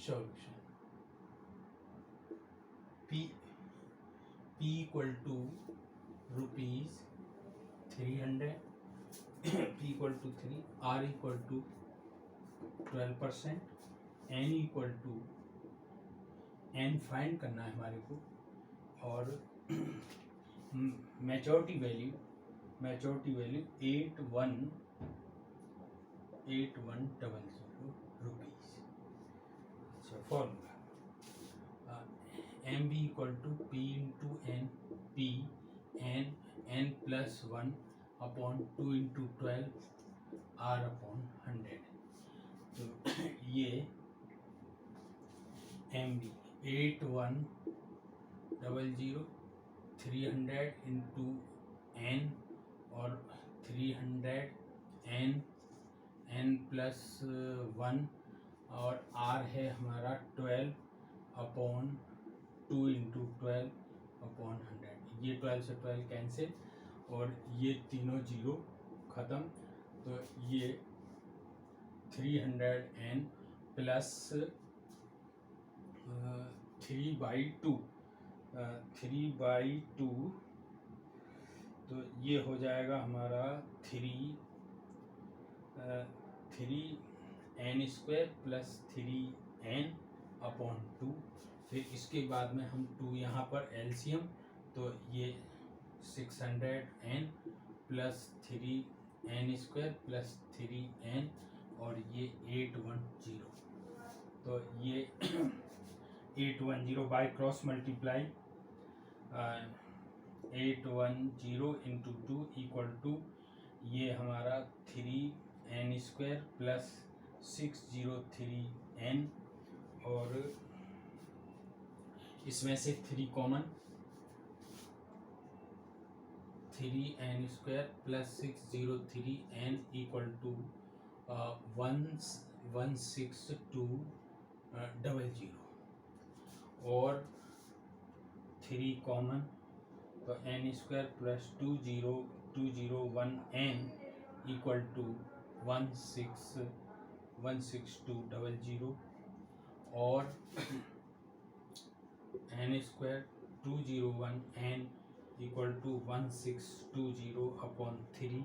solution. P equal to rupees 300, P equal to 3, R equal to 12%, N equal to N find करना है हमारे को, और maturity value 8100 rupees. अच्छा, formula M B equal to P into N, P N plus 1 upon 2 into 12 R upon 100. तो ये M B 8100 300 into N और 300 N plus 1 और आर है हमारा 12 अपॉन 2 इंटू 12 अपॉन 100. ये 12 से 12 कैंसिल और ये तीनों जीरो ख़त्म. तो ये 300 एन प्लस 3/2 तो ये हो जाएगा हमारा 3n² प्लस 3n अपॉन 2. फिर इसके बाद में हम 2 यहाँ पर एलसीएम, तो ये 600n plus 3n² plus 3n और ये 810. तो ये 810 by cross multiply 810 into 2 equal to ये हमारा 3n² प्लस 603n और इसमें से 3 common, 3n² plus 603n equal to 16200 और 3 कॉमन, तो n² plus 201n equal to 16200 और n² 201n equal to 1620 upon 3.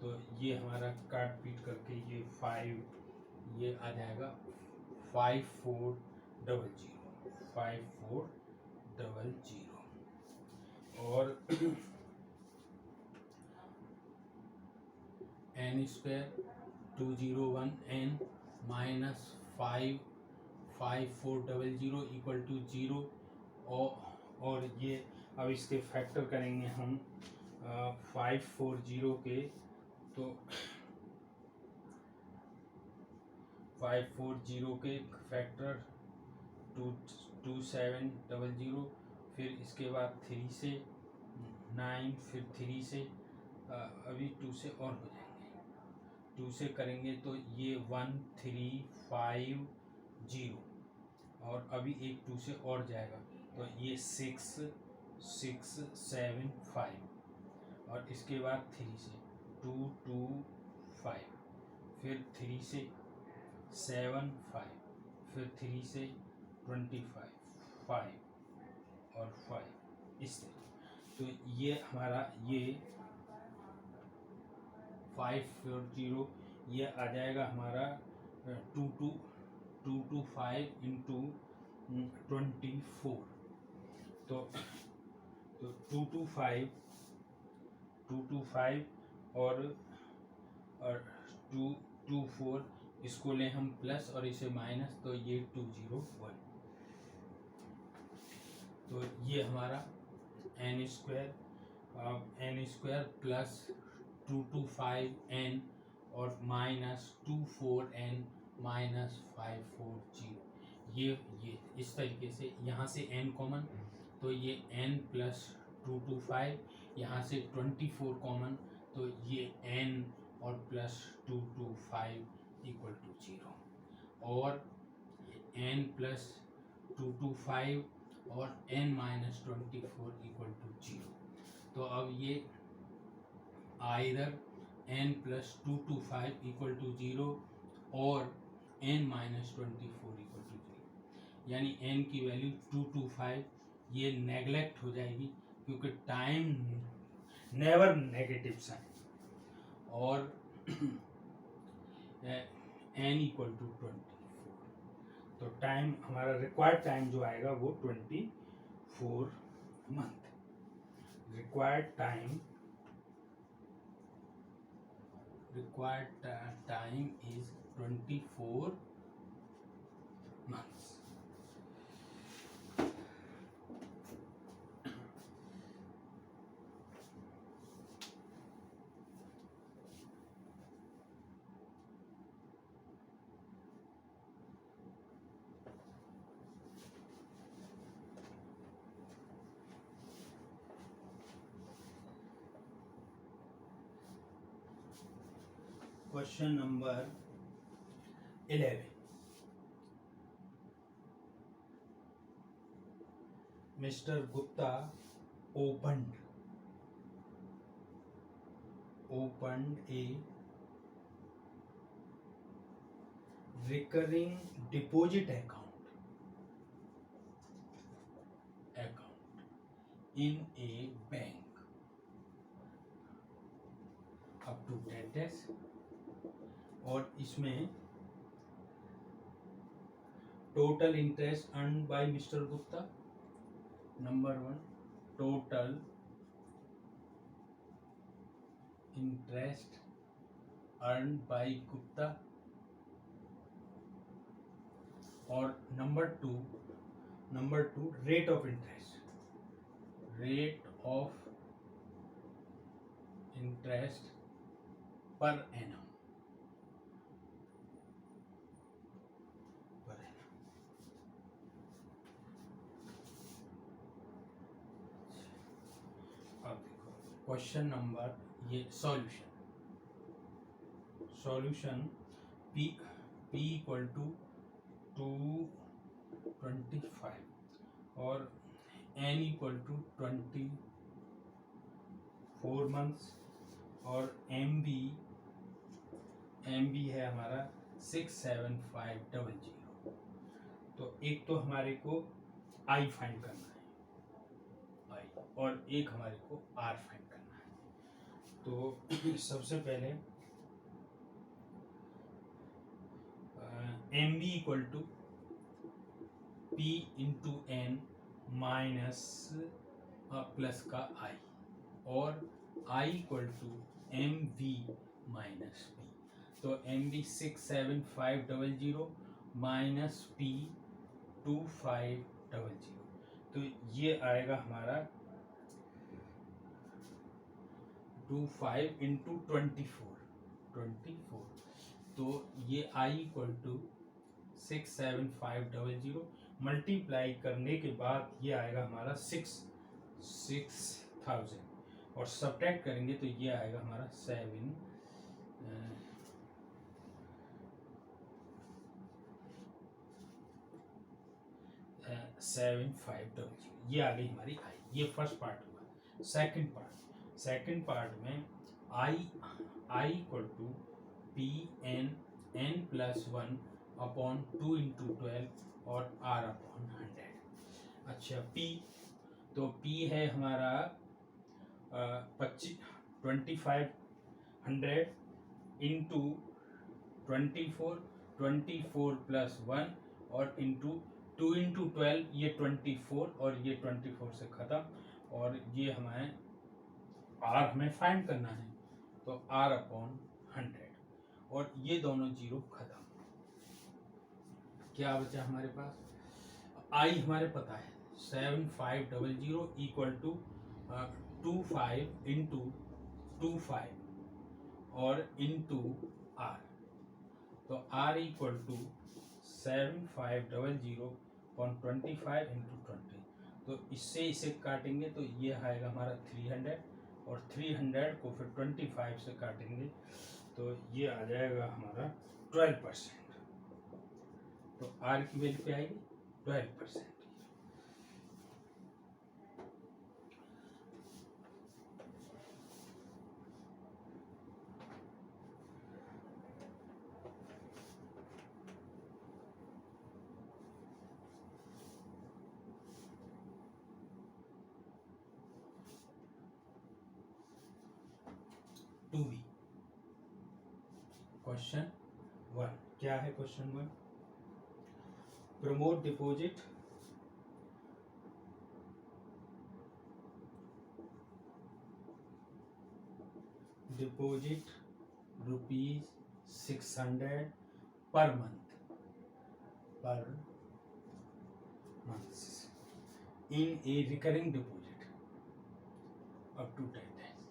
तो ये हमारा काट पीट करके ये 5 ये आ जाएगा 5400 और n² 201n minus 5400 equal to 0 और ये अब इसके फैक्टर करेंगे हम 540 के, तो 540 के फैक्टर 2700, फिर इसके बाद 3 से 9, फिर 3 से अभी 2 से और हो जाएंगे, 2 से करेंगे तो ये 1350 और अभी एक 2 से और जाएगा तो ये 6675 और इसके बाद 3 से 225, फिर 3 से 75, फिर 3 से 25 5 और 5 इस तरह. तो ये हमारा ये 540 ये आ जाएगा हमारा 225 इंटू 24. तो 225 और 224 इसको लें हम प्लस और इसे माइनस, तो ये 201. तो ये हमारा n² प्लस 225n और माइनस 24n माइनस 540 ये इस तरीके से. यहाँ से n कॉमन, तो ये n प्लस 225, यहाँ से 24 कॉमन, तो ये n और प्लस 225 इक्वल टू 0 और n प्लस 225 और n माइनस 24 इक्वल टू 0. तो अब ये either n plus 225 equal to 0 और n माइनस 24 इक्वल टू 0. यानी n की वैल्यू 225, ये नेगलेक्ट हो जाएगी क्योंकि टाइम नेवर नेगेटिव साइन, और n इक्वल टू 24, तो टाइम हमारा रिक्वायर्ड टाइम जो आएगा वो 24 month. Required time is 24 months. Question number 11. Mr. Gupta opened a recurring deposit account in a bank up to 10 days, और इसमें total interest earn by mister Gupta, number 1 total interest earn by Gupta, और number two rate of interest per annum, question number, ये solution p equal to 225 और n equal to 24 months, और M B है हमारा 67500। तो एक तो हमारे को आई फाइंड करना है, आई, और एक हमारे को आर फाइंड करना है। तो सबसे पहले M B equal to P into N minus plus का आई, और I equal to M V minus P. तो एम बी 67500 माइनस पी 2500, तो ये आएगा हमारा 25 इंटू 24, तो ये आई इक्वल टू 67500 मल्टीप्लाई करने के बाद ये आएगा हमारा 6000, और सब्ट्रैक्ट करेंगे तो ये आएगा हमारा 7500, ये आ गई हमारी आई। ये फर्स्ट पार्ट हुआ। सेकंड पार्ट में I equal to P N plus 1 upon 2 into 12 और आर अपॉन 100। अच्छा, पी, तो पी है हमारा 2500 इंटू 24 प्लस 1 और इंटू 2 इंटू 12, ये 24 और ये 24 से ख़त्म, और ये हमें आर हमें फाइंड करना है, तो आर अपॉन 100, और ये दोनों जीरो खत्म। क्या बचा हमारे पास? आई हमारे पता है 7500 इक्वल टू 25 इंटू 25 और इंटू आर, तो R equal to 7500 upon 25 into 20, तो इससे इसे काटेंगे तो ये आएगा हमारा 300, और 300 को फिर 25 से काटेंगे तो ये आ जाएगा हमारा 12%, तो आर की वैल्यू क्या आएगी 12%। To be. क्वेश्चन 1 क्या है? Question 1, promote deposit ₹600 per month in a recurring deposit up to 10 times,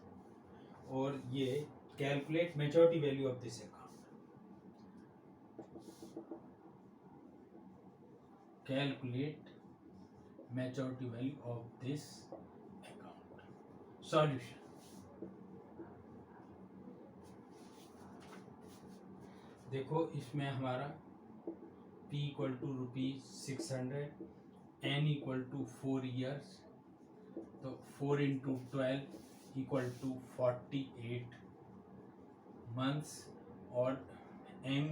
और ये calculate maturity value of this account, calculate maturity value of this account. Solution, देखो इसमें हमारा P equal to ₹600, N equal to 4 years, तो 4 × 12 equal to 48 months, और M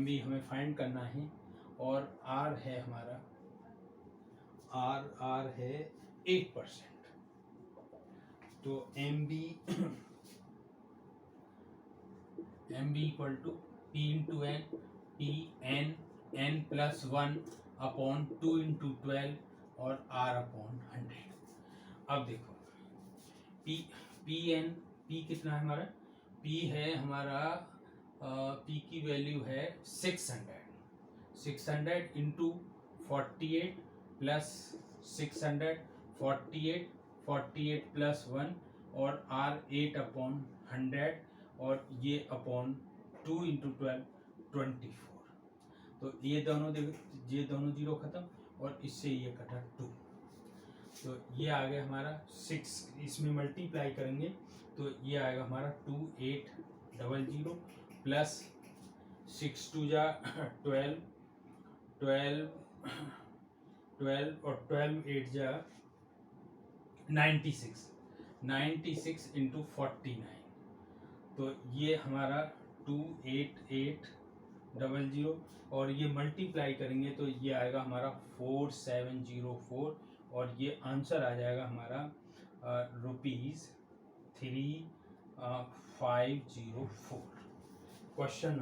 B हमें find करना है, और R है हमारा, R है 8%, तो M B equal to P × N, N + 1/2 × 12 और R/100। अब देखो P कितना है हमारा? P है हमारा, P की वैल्यू है 600 × 48 + 600, 48 + 1, और R 8/100, और ये अपॉन 2 × 12 24। तो ये दोनों जीरो खत्म, और इससे ये कटा 2, तो ये आ गया हमारा 6, इसमें मल्टीप्लाई करेंगे तो ये आएगा हमारा 2800 प्लस 6 × 2 = 12, 12 और 12 × 8 = 96 × 49, तो ये हमारा 28800, और ये मल्टीप्लाई करेंगे तो ये आएगा हमारा 4704, और ये आंसर आ जाएगा हमारा ₹3504। Question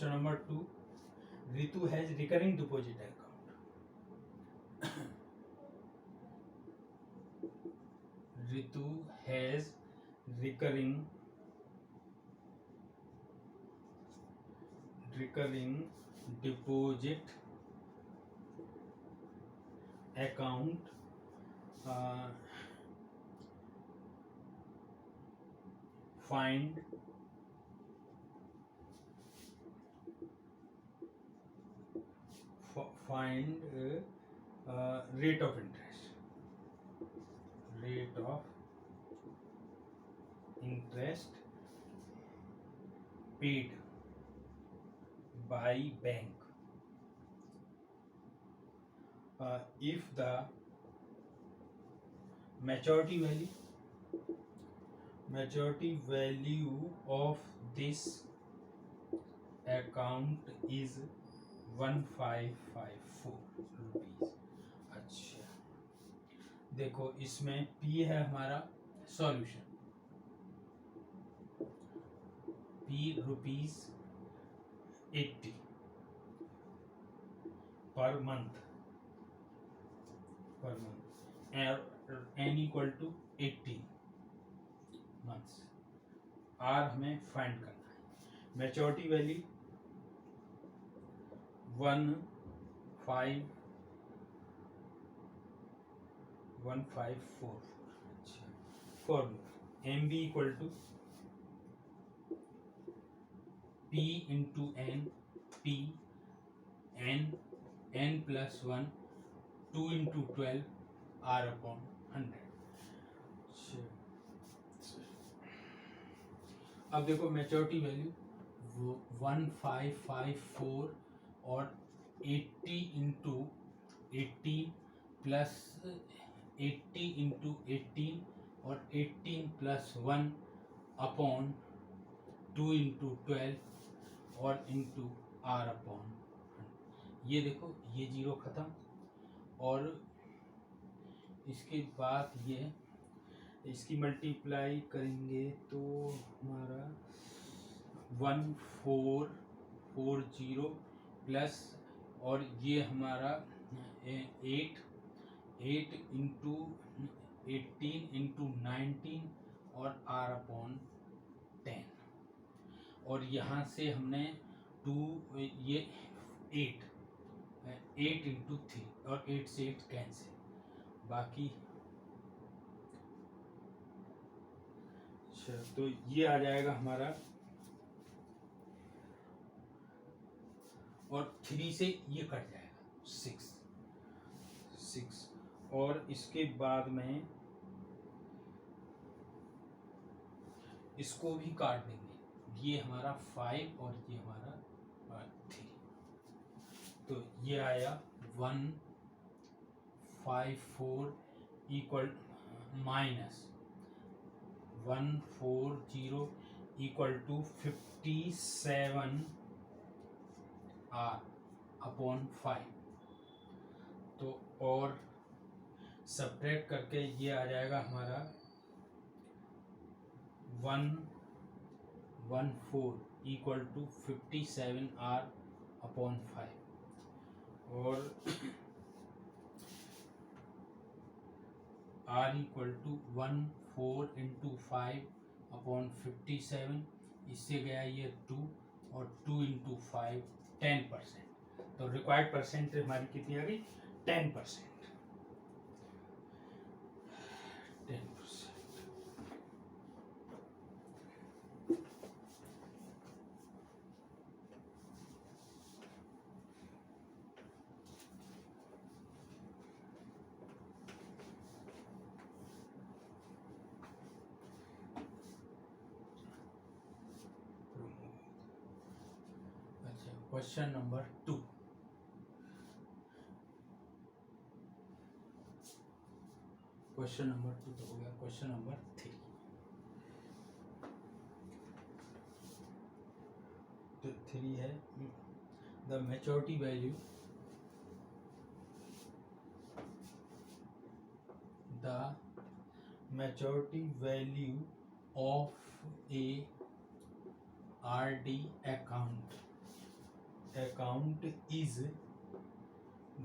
number 2, Ritu has recurring deposit account. Ritu has recurring deposit account, find rate of interest paid by bank if the maturity value of this account is 1554 rupees. अच्छा देखो इसमें P है हमारा, solution P ₹80 per month, N equal to 18 months, R हमें find करना है। Maturity value 1544। अच्छा formula MB equal to P × N, P N + 1, 2 × 12 R/100। अब देखो मैच्योरिटी वैल्यू 1554 और 80 × 18 प्लस 80 × 18 और 18 + 1/2 × 12 और इंटू R/100। ये देखो ये जीरो खत्म, और इसके बाद ये इसकी मल्टीप्लाई करेंगे तो हमारा 1440 प्लस, और ये हमारा 8 इंटू 18 इंटू 19 और r/10, और यहाँ से हमने 2 ये 8 इंटू 3 और 8 से 8 कैंसिल, बाकी अच्छा तो ये आ जाएगा हमारा, और 3 से ये कट जाएगा 6, और इसके बाद में इसको भी काट देंगे, ये हमारा 5 और ये हमारा 3, तो ये आया 154 equal minus 140 equal to 57r/5। तो और सब्ट्रैक्ट करके ये आ जाएगा हमारा 114 इक्वल टू 57r/5, और r इक्वल टू 14 इंटू 5/57, इससे गया ये 2, और 2 इंटू 5 10%, तो रिक्वायर्ड परसेंट हमारी कितनी आ गई 10%। क्वेश्चन नंबर 2, क्वेश्चन नंबर 2 तो हो गया। क्वेश्चन नंबर 3, तो 3 है the maturity value, the maturity value of A RD account is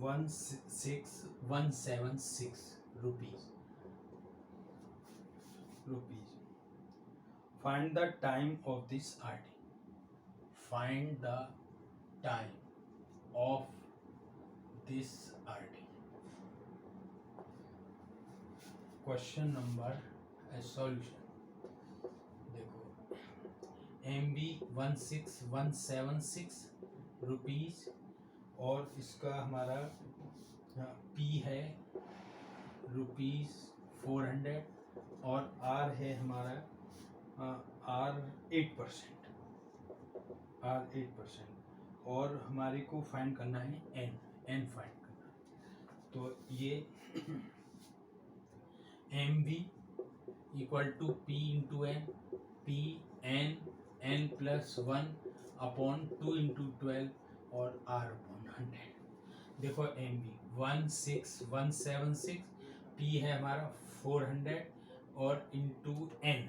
16176 rupees. Find the time of this RD. Find the time of this RD. Question number solution. देखो, MB 16176 rupees, और इसका हमारा P है rupees 400, और R है हमारा R 8%, और हमारे को फाइंड करना है N फाइंड करना है। तो ये MB equal to P into N, P N plus 1/2 into 12 और R/100। देखो MB 16176, P है हमारा 400 और इंटू N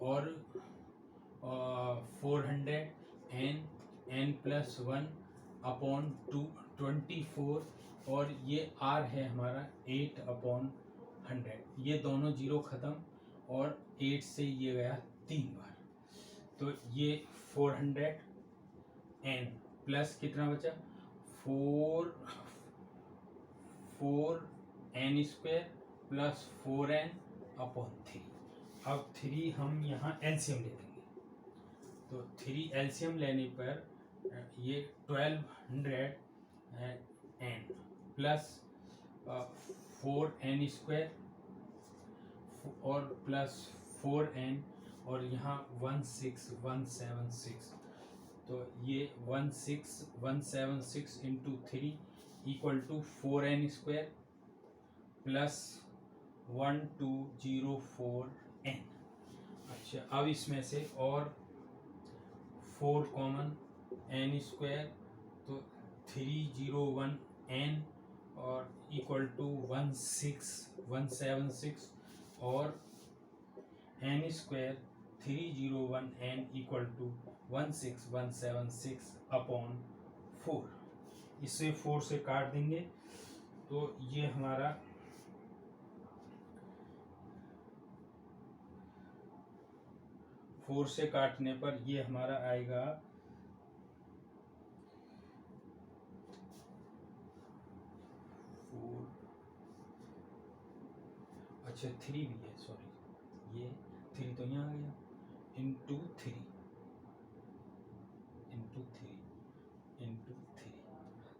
और 400 N प्लस 1/2 24, और ये R है हमारा 8/100, ये दोनों जीरो ख़त्म, और 8 से ये गया 3 बार, तो ये 400 N प्लस कितना बचा 4n² प्लस 4n/3। अब 3 हम यहाँ एलसीएम ले लेंगे, तो 3 एलसीएम लेने पर ये 1200 N प्लस 4n² और प्लस 4n, और यहाँ 16176, तो ये 16176 into 3 equal to 4n² plus 1204n। अच्छा, अब इसमें से और 4 कॉमन n², तो 301n और इक्वल टू 16176 और n square 301 n equal to 16176 upon 4। इसे 4 से काट देंगे तो ये हमारा 4 से काटने पर ये हमारा आएगा 4, अच्छा 3 भी है, सॉरी ये 3 तो यहाँ आ गया, इंटू 3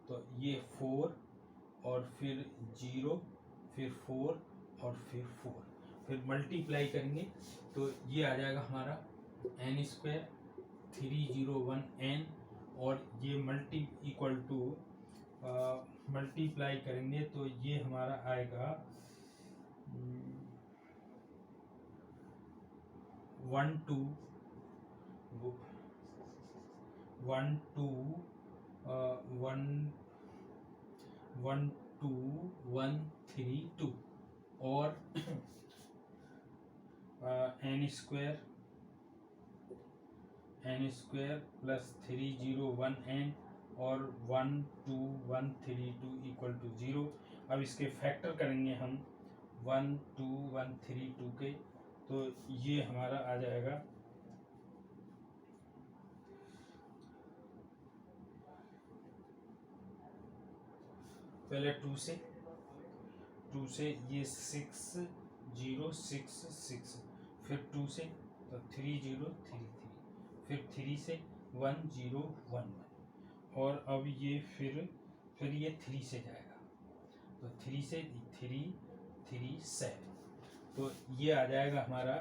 तो ये 4 और फिर 0 फिर 4 और फिर 4, फिर मल्टीप्लाई करेंगे तो ये आ जाएगा हमारा n स्क्वायर 301 n और ये मल्टी इक्वल टू मल्टीप्लाई करेंगे तो ये हमारा आएगा 12132 और n स्क्वायर प्लस 301 n और 12132 इक्वल टू 0। अब इसके फैक्टर करेंगे हम 12132 के, तो ये हमारा आ जाएगा पहले 2 से ये 6066, फिर 2 से तो 3033, फिर 3 से 1011 और अब ये फिर ये 3 से जाएगा तो 3 से 337, तो ये आ जाएगा हमारा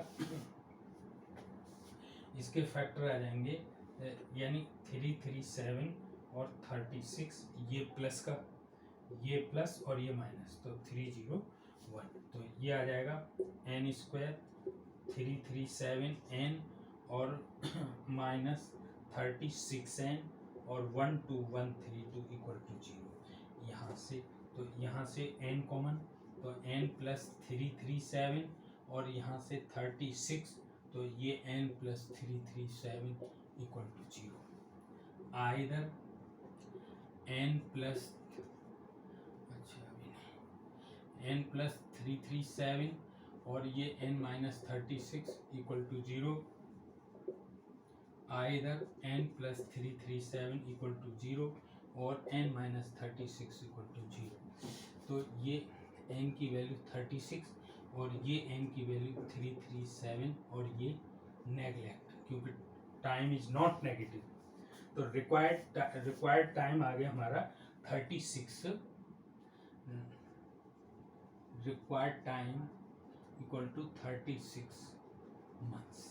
इसके फैक्टर आ जाएंगे यानी 337 और 36, ये प्लस का ये प्लस और ये माइनस तो 301, तो ये आ जाएगा n स्क्वायर 337 n और माइनस 36n और 12132 इक्वल टू 0। यहाँ से n कॉमन तो n प्लस 337 और यहाँ से 36 तो ये n plus 337 equal to 0। Either n plus n plus 337 और ये n minus 36 equal to 0, either n plus 337 equal to 0 और n माइनस 36 इक्वल टू 0। तो ये n की वैल्यू 36 और ये n की वैल्यू 337 और ये नेगलेक्ट क्योंकि टाइम इज नॉट नेगेटिव, तो रिक्वायर्ड टाइम आ गया हमारा 36, required time equal to 36 months।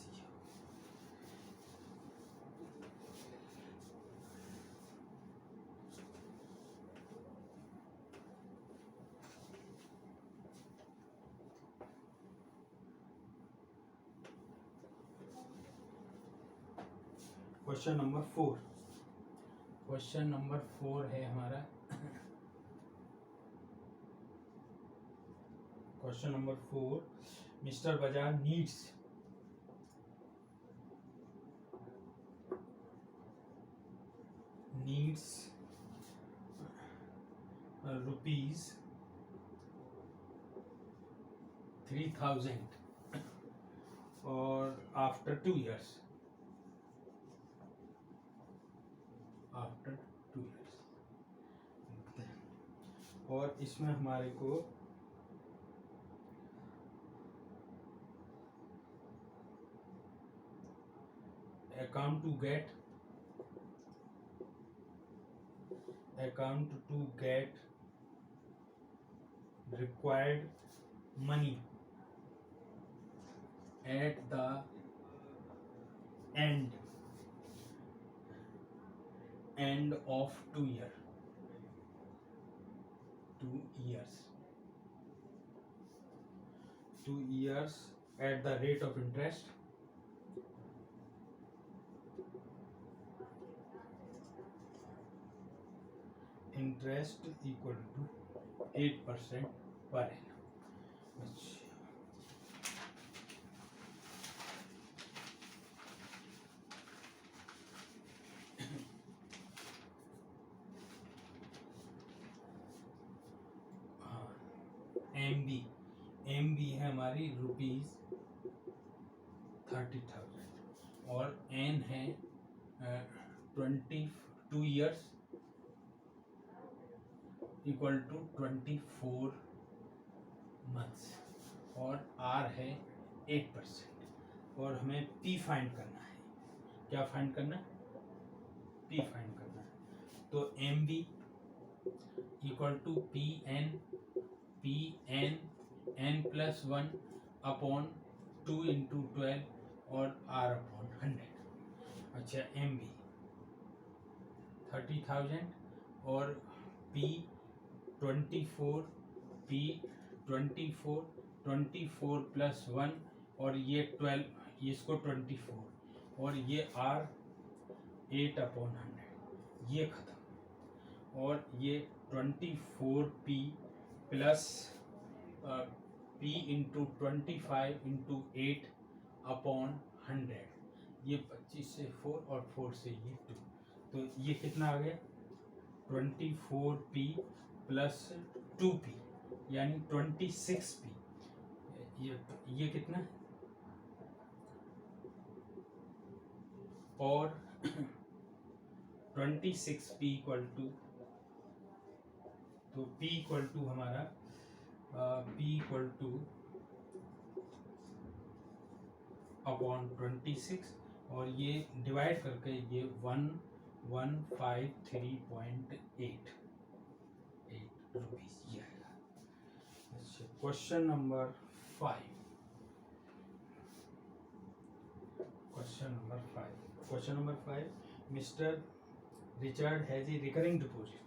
Question number 4 है हमारा question number 4, mister Bajaj needs rupees 3000 और आफ्टर 2 years और इसमें हमारे को account to get required money at the end of 2 years at the rate of interest equal to 8% per annum. अच्छा, हाँ, M B है हमारी ₹30,000 और एन है 22 ईयर्स इक्वल टू 24 मंथ्स और आर है 8% और हमें पी फाइंड करना है। क्या फाइंड करना है? पी फाइंड करना है। तो M B equal to P N N plus 1 upon 2 into 12 और आर अपॉन 100। अच्छा, एम बी 30,000 और पी 24, पी 24 प्लस 1 और ये 12, इसको 24 और ये आर 8/100, ये खत्म। और ये 24p plus p into 25 into 8/100, ये 25 से 4 और 4 से ये 2, तो ये कितना आ गया? 24p प्लस 2p यानी 26p। ये कितना है? और 26p इक्वल टू, तो p इक्वल टू हमारा p इक्वल टू अपॉन 26 और ये डिवाइड करके ये 1153.8 रुपीज ये आएगा। अच्छा, question number 5। Question number 5, mister Richard has a recurring deposit.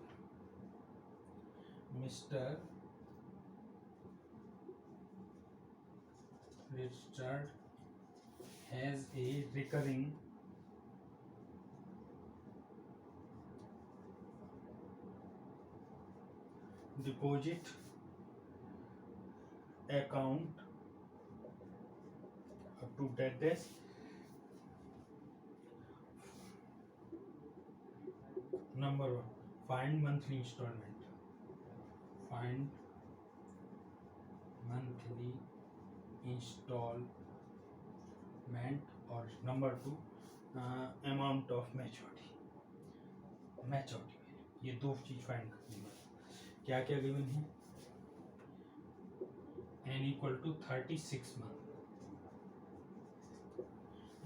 Mr. Richard has a recurring deposit account up to that dash. Number 1, find monthly installment. Find monthly installment. और number 2, amount of maturity value. ये दो चीज find करनी है। क्या क्या given है? n equal to 36 month,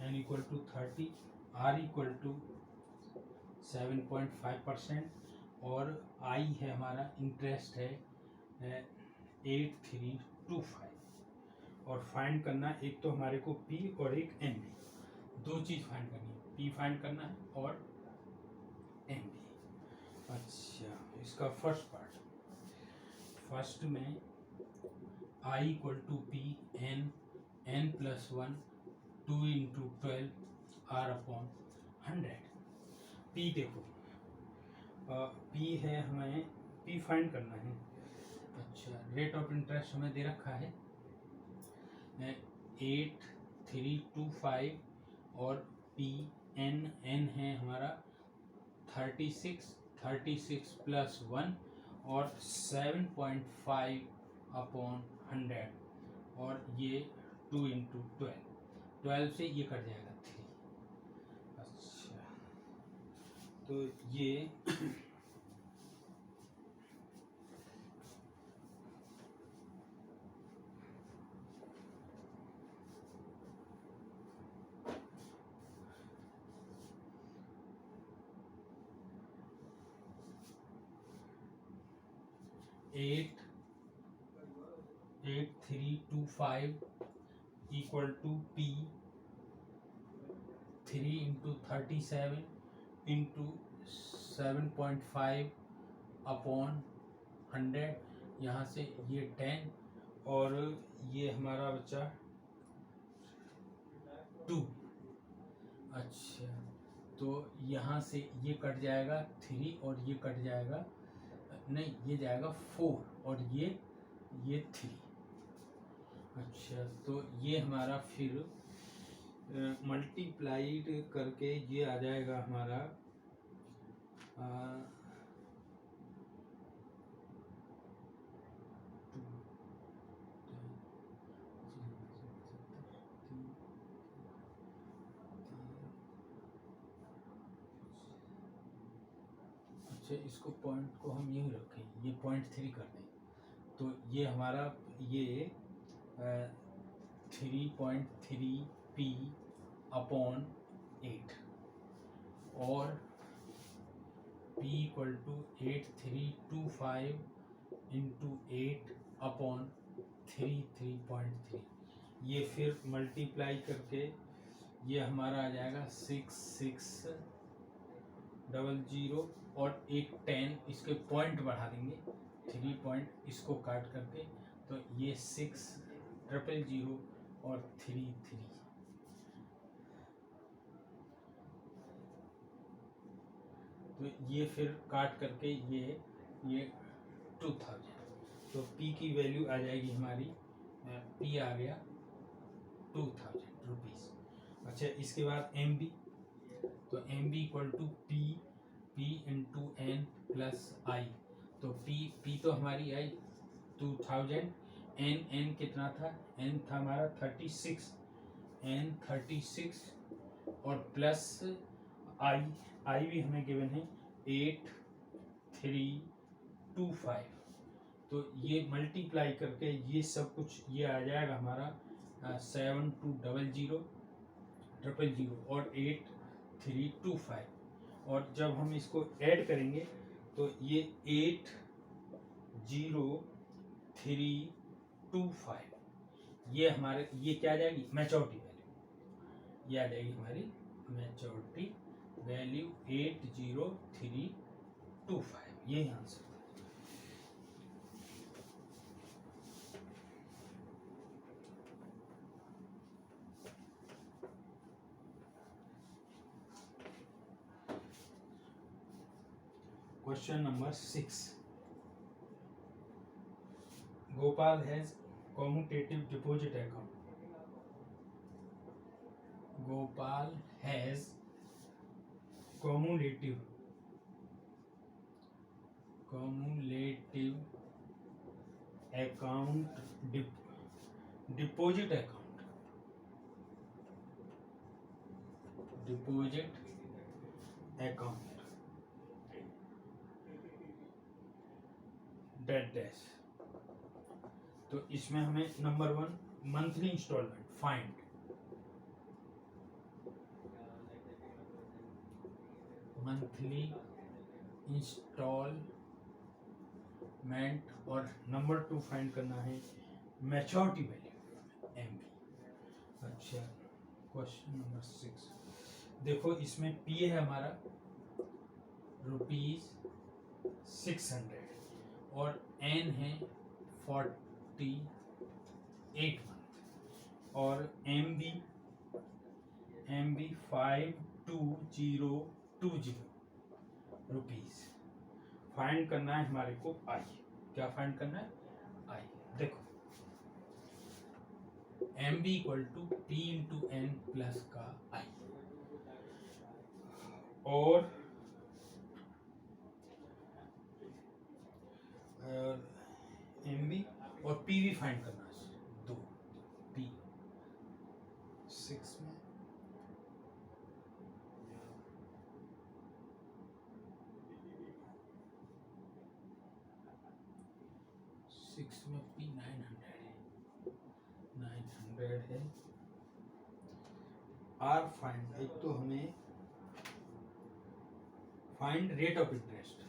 n equal to 30, r equal to 7.5% और I है हमारा इंटरेस्ट है 8325 और फाइंड करना, एक तो हमारे को P और एक MB, दो चीज़ फाइंड करनी है, P फाइंड करना है और MB। अच्छा, इसका फर्स्ट में I equal to P n plus 1 2 into 12 R upon 100। P देखो, P है, हमें P फाइंड करना है। अच्छा, रेट ऑफ इंटरेस्ट हमें दे रखा है 8325 और P n है हमारा 36 प्लस 1 और 7.5/100 और ये 2 इंटू 12 से ये कट जाएगा 3। अच्छा, तो ये 8325 equal to P 3 into 37 into 7.5/100, यहाँ से ये 10 और ये हमारा बचा 2। अच्छा, तो यहाँ से ये कट जाएगा 3 और ये कट जाएगा नहीं, ये जाएगा 4 और ये 3। अच्छा, तो ये हमारा फिर मल्टीप्लाइड करके ये आ जाएगा हमारा अच्छा, इसको पॉइंट को हम यहीं रखें, ये 0.3 कर दें, तो ये हमारा ये 3.3 p/8 और p इक्वल टू 8325 इंटू 8/3 ये फिर मल्टीप्लाई करके ये हमारा आ जाएगा 6600 और एक 10 इसके पॉइंट बढ़ा देंगे, 3 पॉइंट इसको काट करके, तो ये 6000 और 33, तो ये फिर काट करके ये 2000, तो p की वैल्यू आ जाएगी हमारी, p आ गया 2000 रुपीज़। अच्छा, इसके बाद MB, तो MB equal to P into N plus I, तो P तो हमारी आई 2000, N कितना था, N था हमारा 36, N 36 और प्लस I भी हमें गिवन है 8325, तो ये मल्टीप्लाई करके ये सब कुछ ये आ जाएगा हमारा 7200 और 8325, और जब हम इसको ऐड करेंगे तो ये 80325, ये हमारे ये क्या आ जाएगी, मैच्योरिटी वैल्यू, ये आ जाएगी हमारी मैच्योरिटी वैल्यू 80325, यही answer. Question number 6. Gopal has commutative deposit account. Gopal has cumulative account deposit account dash, तो इसमें हमें number 1 monthly instalment find, monthly instalment, और नंबर 2 फाइंड करना है मैच्योरिटी वैल्यू MB। अच्छा, क्वेश्चन नंबर 6 देखो, इसमें P है हमारा ₹600 और N है 48 मंथ, और MB 5220 रुपीज़। फाइंड करना है हमारे को I, क्या फाइंड करना है I, देखो MB equal to P into N plus का I, और MB और P भी फाइंड करना है, 2 P 6 में 6 में P 900 है। R फाइंड, एक तो हमें find rate of interest,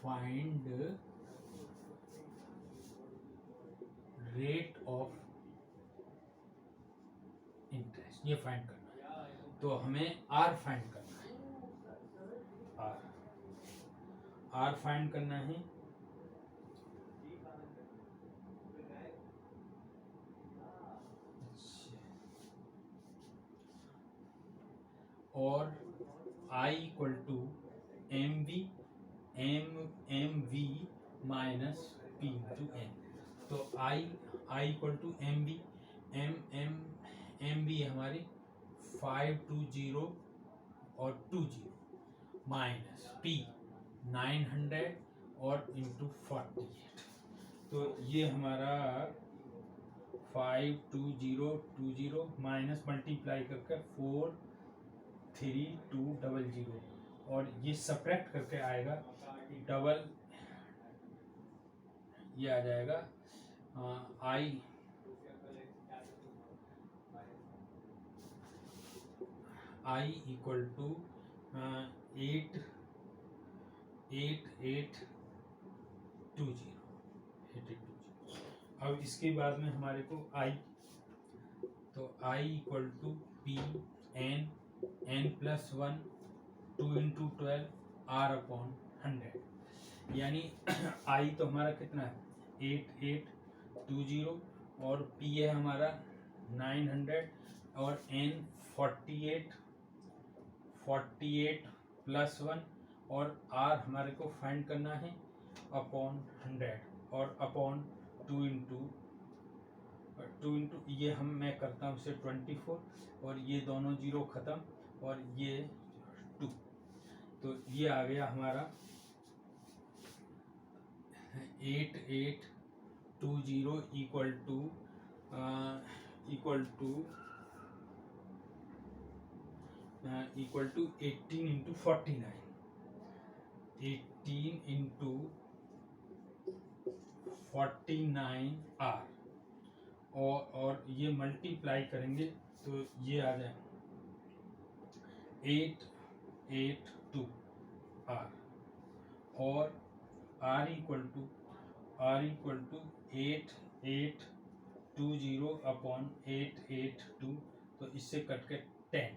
find rate of interest, ये फाइंड करना है, तो हमें R फाइंड करना है, R फाइंड करना है, और I equal to MB M V minus P into N. तो I equal to M V, M V हमारी 520 और 20 माइनस पी 900 और इंटू 48। तो ये हमारा 520 माइनस मल्टीप्लाई करके 43200 और ये सब्ट्रैक्ट करके आएगा डबल, ये आ जाएगा आई इक्वल टू 8820। अब इसके बाद में हमारे को आई, तो I equal to P N plus 1 2 into 12 R upon 100, यानी आई तो हमारा कितना है 8820 और पी है हमारा 900 और एन 48 प्लस 1 और आर हमारे को फाइंड करना है अपॉन 100 और अपॉन 2 इंटू ये मैं करता हूँ इसे 24 और ये दोनों जीरो ख़त्म और ये 2, तो ये आ गया हमारा 8820 इक्वल टू 18 इंटू 49, 18 इंटू 49 आर और ये मल्टीप्लाई करेंगे तो ये आ जाए 882 आर और आर इक्वल टू 8820 अपॉन 882, तो इससे कट के 10,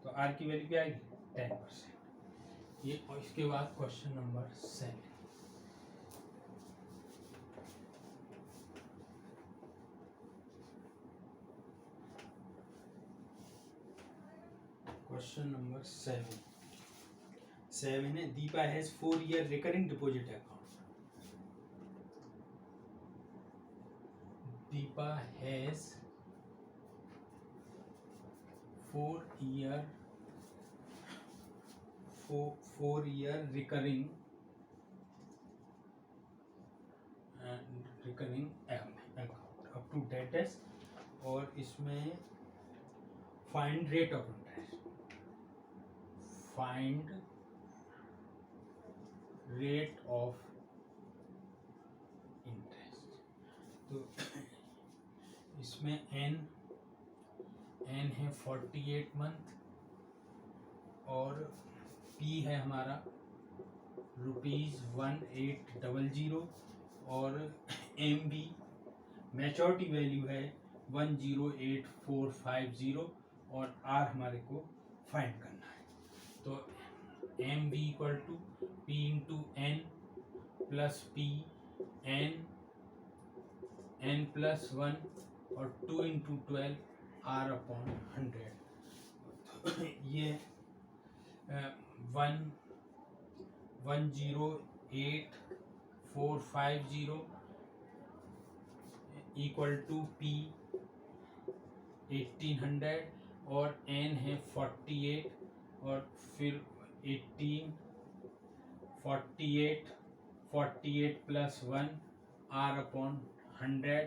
तो आर की वैल्यू क्या आएगी 10%। ये और इसके बाद क्वेश्चन नंबर 7। Question number 7 है, Deepa has 4-year recurring deposit account. Deepa has 4-year recurring account up to date और इसमें find rate of interest, find rate of interest. तो इसमें एन है 48 मंथ और पी है हमारा ₹1800 और एम बी मैच्योरिटी वैल्यू है 108450 और आर हमारे को फाइंड करना है। तो M B equal to P into N plus P N plus 1 और 2 इंटू 12 आर अपॉन 100। ये 108450 इक्वल टू पी 1800 और एन है 48 और फिर 48 प्लस 1 आर अपॉन 100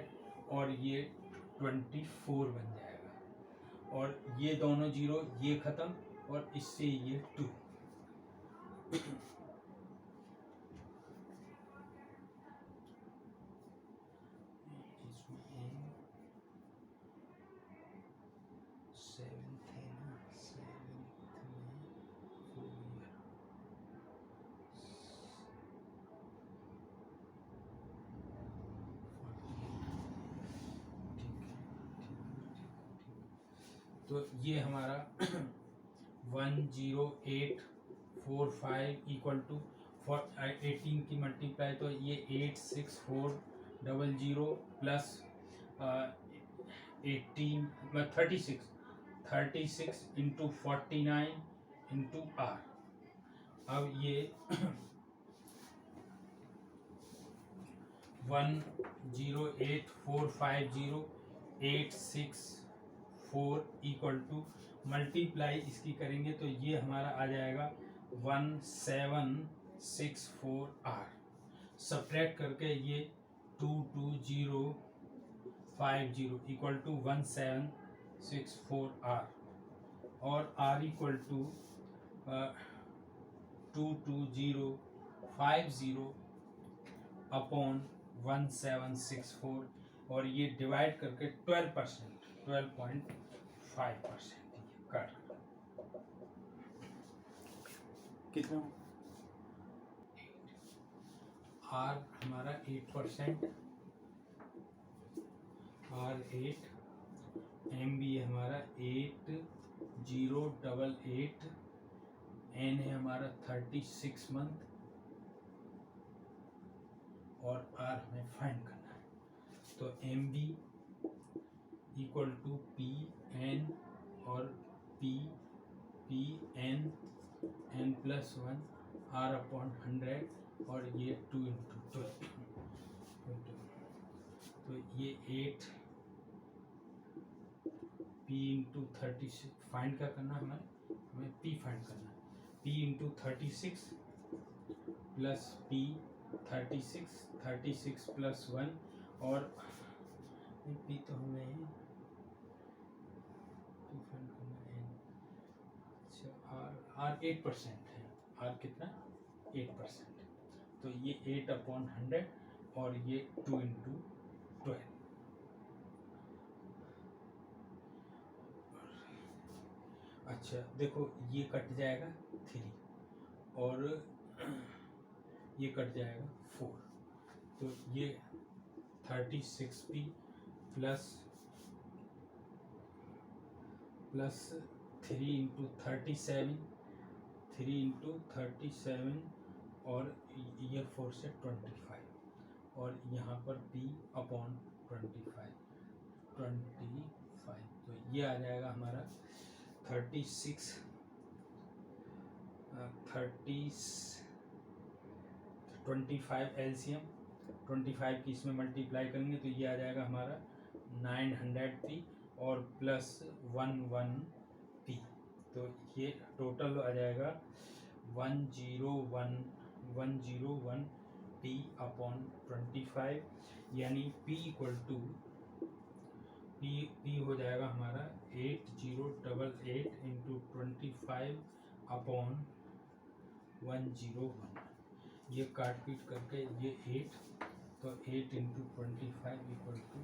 और ये 24 बन जाएगा और ये दोनों जीरो ये ख़त्म और इससे ये 2। तो ये हमारा 10845 इक्वल टू 18 की मल्टीप्लाई, तो ये 86400 प्लस 36 इंटू 49 इंटू आर। अब ये 108450 इक्वल टू मल्टीप्लाई इसकी करेंगे तो ये हमारा आ जाएगा 1764R। सब्ट्रैक्ट करके ये 22050 इक्वल टू 1764R और R इक्वल टू 22050 अपॉन 1764 और ये डिवाइड करके 12.5% कर कितना R हमारा 8%, R8, MB हमारा 8088, N है हमारा 36 मंथ और R हमें फाइंड करना है। तो MB इक्वल टू PN और PN N+1 R अपॉन 100 और ये 2 इंटू 12 तो ये 8 P इंटू 36 फाइंड क्या करना है हमें P फाइंड करना है। P into 36 plus P 36 plus 1 और P तो हमें P फाइंड करना है। अच्छा R 8% है। R कितना 8%, तो ये 8 अपॉन 100 और ये 2 इंटू 12। अच्छा देखो ये कट जाएगा 3 और ये कट जाएगा 4, तो ये 36P प्लस 3 इंटू 37 और ईयर 4 से 25 और यहाँ पर P अपॉन 25, तो ये आ जाएगा हमारा 25 एलसीएम 25 की इसमें मल्टीप्लाई करेंगे तो ये आ जाएगा हमारा 900P और प्लस 11P, तो ये टोटल आ जाएगा 101P अपॉन 25 यानी P इक्वल टू P हो जाएगा हमारा 8088 इंटू 25 अपॉन 101। ये काट पीट करके ये 8 तो 8 इंटू 25 इक्वल टू